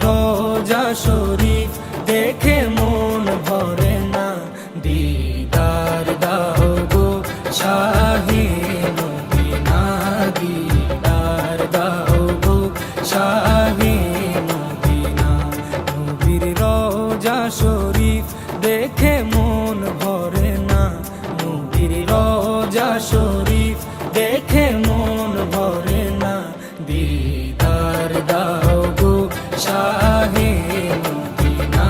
রোজা শরীফ দেখে মন ভরে না, দিদার দাও গো শাহে মদিনা, দিদার দাও গো শাহে মদিনা। নবীর রোজা শরীফ দেখে মন ভরে না, নবীর রোজা শরীফ দেখে মন ভরে না, দিদার দাও গো শাহে মদিনা,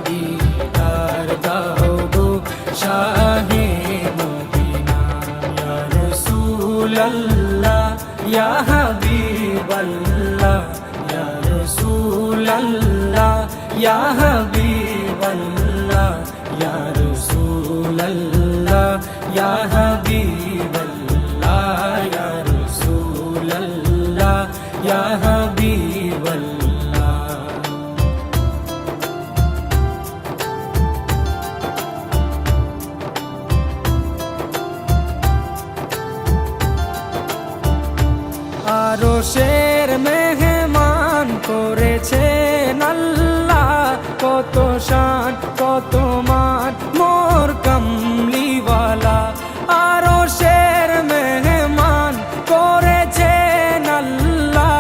দিদার দাও গো শাহে মদিনা। ইয়া রাসূলাল্লাহ ইয়া হাবিবাল্লাহ, ইয়া রাসূলাল্লাহ ইয়া হাবিবাল্লাহ, ইয়া রাসূলাল্লাহ ইয়া হাবিবাল্লাহ, ইয়া রাসূলাল্লাহ ইয়া হাবিবাল্লাহ। আরশের মেহমান করেছেন আল্লাহ, কত শান কত মান মোর কামলিওয়ালা। আরশের মেহমান করেছেন আল্লাহ,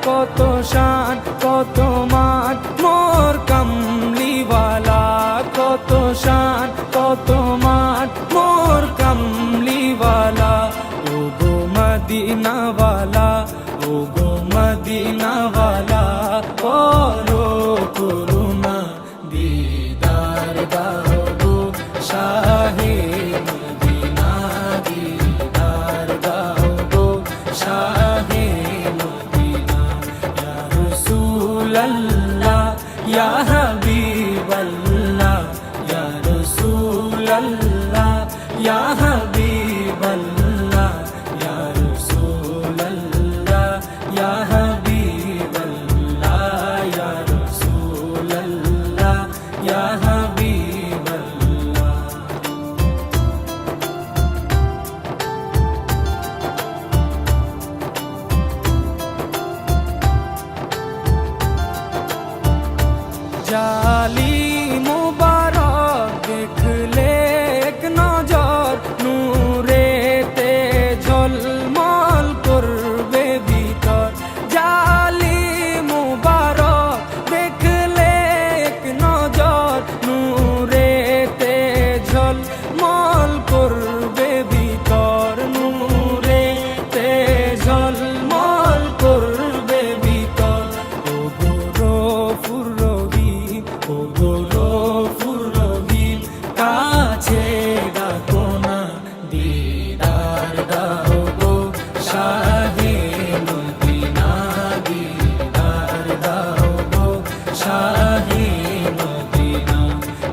কত শান কত মান মোর কামলিওয়ালা, কত শান কত মান মোর কামলিওয়ালা। ও গো মদিনাওয়ালা, ও গো মদিনাওয়ালা, করো করুণা, দিদার দাও গো শাহে মদিনা, দিদার দাও গো শাহে মদিনা। ইয়া রাসূলাল্লাহ ইয়া হাবিবাল্লাহ, ইয়া রাসূলাল্লাহ ইয়া হাবিবাল্লাহ, ইয়া রাসূলাল্লাহ ইয়া হাবিবাল্লাহ, ইয়া রাসূলাল্লাহ ইয়া হাবিবাল্লাহ। জালি মুবারক দেখলে এক নজর, নূরেতে ঝলমল করবে ভিতর। জালি মুবারক দেখলে এক নজর, নূরেতে ঝলমল করবে ভিতর, নূরেতে ঝলমল করবে ভিতর। ও গো গফুর রহিম, ও গো গফুর রহিম, কাছে ডাকো না, দিদার দাও গো শাহে মদিনা, দিদার দাও গো শাহে মদিনা।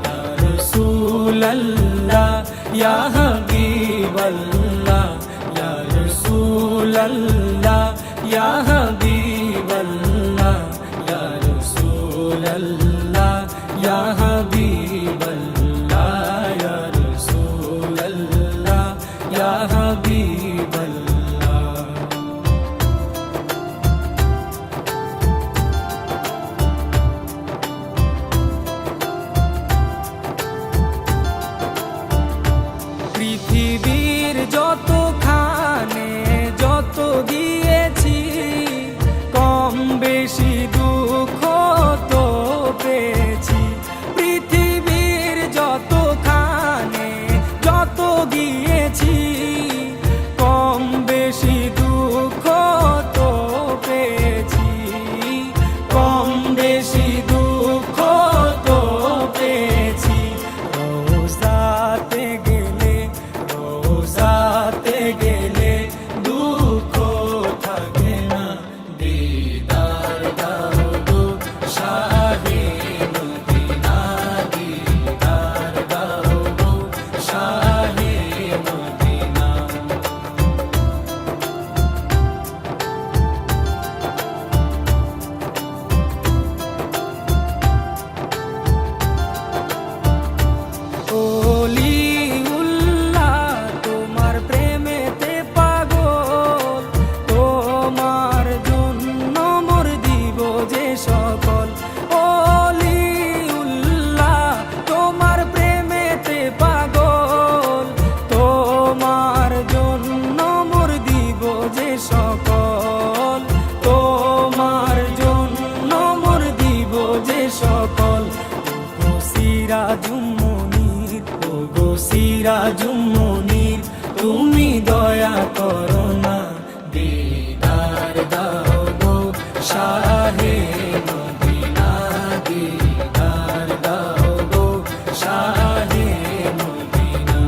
ইয়া রাসূলাল্লাহ ইয়া হাবিবাল্লাহ, ইয়া রাসূলাল্লাহ ইয়া হাবিবাল্লাহ, ইয়া রাসূলাল্লাহ ইয়া হাবিবাল্লাহ, ইয়া রাসূলাল্লাহ ইয়া হাবিবাল্লাহ। পৃথিবীর যতখানে যত দিয়েছি, কম বেশি দুঃখ তো পেয়েছি। পৃথিবীর যতখানে যত গিয়েছি, কম বেশি দুঃখ তো পেয়েছি, কম বেশি দুঃখ তো পেয়েছি। রোজাতে গেলে, রোজাতে গেলে দুঃখ থাকে না, দিদার দাও গো শাহে মদিনা, দিদার দাও গো শাহে মদিনা। ওলিউল্লাহ তোমার প্রেমেতে পাগল, তোমার জন্য মোর দিব যে সকল। সকল ওগো সিরাজুম মুনীর, ওগো সিরাজুম মুনীর, তুমি দয়া করো না, দিদার দাও গো শাহে মদিনা, দিদার দাও গো শাহে মদিনা।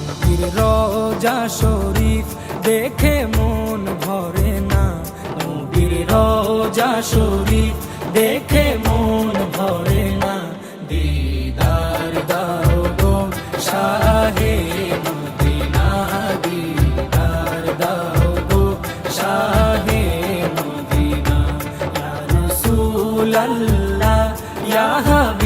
নবীর রওজা শরীফ দেখে মন ভরে না, নবীর রওজা শরীফ দেখে মন ভরে না, দিদার দাও গো শাহে মদিনা, দিদার দাও গো শাহে মদিনা। ইয়া রাসূলাল্লাহ ইয়া হাবিব